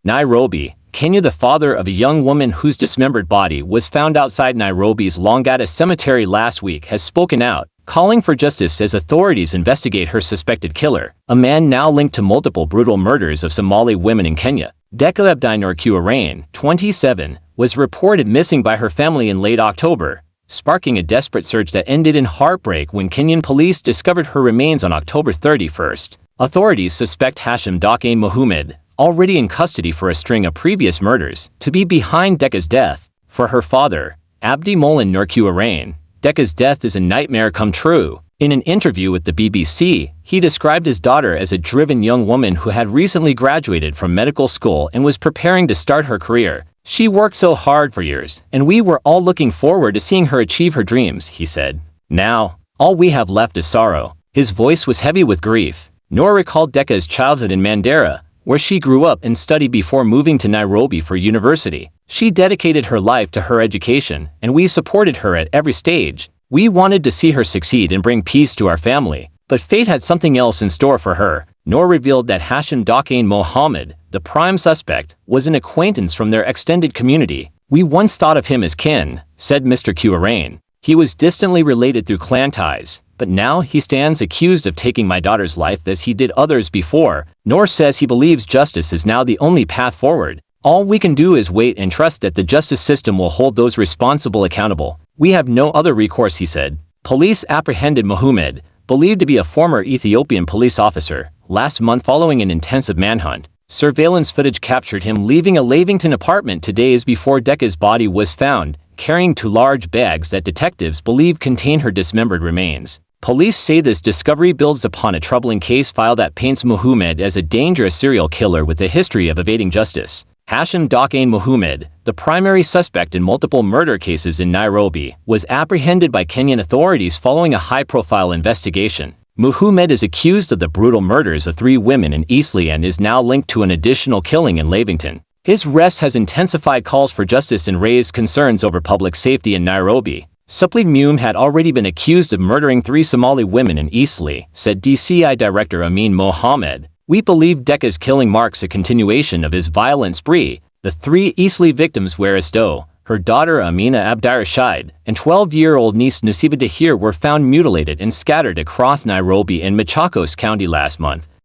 Nairobi, Kenya. The father of a young woman whose dismembered body was found outside Nairobi's Langata cemetery last week has spoken out, calling for justice as authorities investigate her suspected killer, a man now linked to multiple brutal murders of Somali women in Kenya. Deka Abdi Norqurain, 27, was reported missing by her family in late October, sparking a desperate search that ended in heartbreak when Kenyan police discovered her remains on October 31st. Authorities suspect Hashim Ali They, already in custody for a string of previous murders, to be behind Deka's death. For her father, Abdi Molan Norqurain, Deka's death is a nightmare come true. In an interview with the BBC, he described his daughter as a driven young woman who had recently graduated from medical school and was preparing to start her career. She worked so hard for years, and we were all looking forward to seeing her achieve her dreams, he said. Now, all we have left is sorrow. His voice was heavy with grief. Noor recalled Deka's childhood in Mandera, where she grew up and studied before moving to Nairobi for university. She dedicated her life to her education, and we supported her at every stage. We wanted to see her succeed and bring peace to our family, but fate had something else in store for her. Noor revealed that Hashim Ali Mohammed, the prime suspect, was an acquaintance from their extended community. We once thought of him as kin, said Mr. Qurain. He was distantly related through clan ties, but now he stands accused of taking my daughter's life as he did others before. Noor says he believes justice is now the only path forward. All we can do is wait and trust that the justice system will hold those responsible accountable. We have no other recourse, he said. Police apprehended Mohammed, believed to be a former Ethiopian police officer, last month following an intensive manhunt. Surveillance footage captured him leaving a Lavington apartment 2 days before Deka's body was found, carrying 2 large bags that detectives believe contain her dismembered remains. Police say this discovery builds upon a troubling case file that paints Mohammed as a dangerous serial killer with a history of evading justice. Hashim Ali Mohammed, the primary suspect in multiple murder cases in Nairobi, was apprehended by Kenyan authorities following a high-profile investigation. Mohammed is accused of the brutal murders of 3 women in Eastleigh and is now linked to an additional killing in Lavington. His arrest has intensified calls for justice and raised concerns over public safety in Nairobi. Supli Mume had already been accused of murdering 3 Somali women in Eastleigh, said DCI Director Amin Mohammed. We believe Deka's killing marks a continuation of his violent spree. The 3 Eastleigh victims Waris Doe, her daughter Amina Abdirashid, and 12-year-old niece Nasiba Dahir were found mutilated and scattered across Nairobi and Machakos County last month.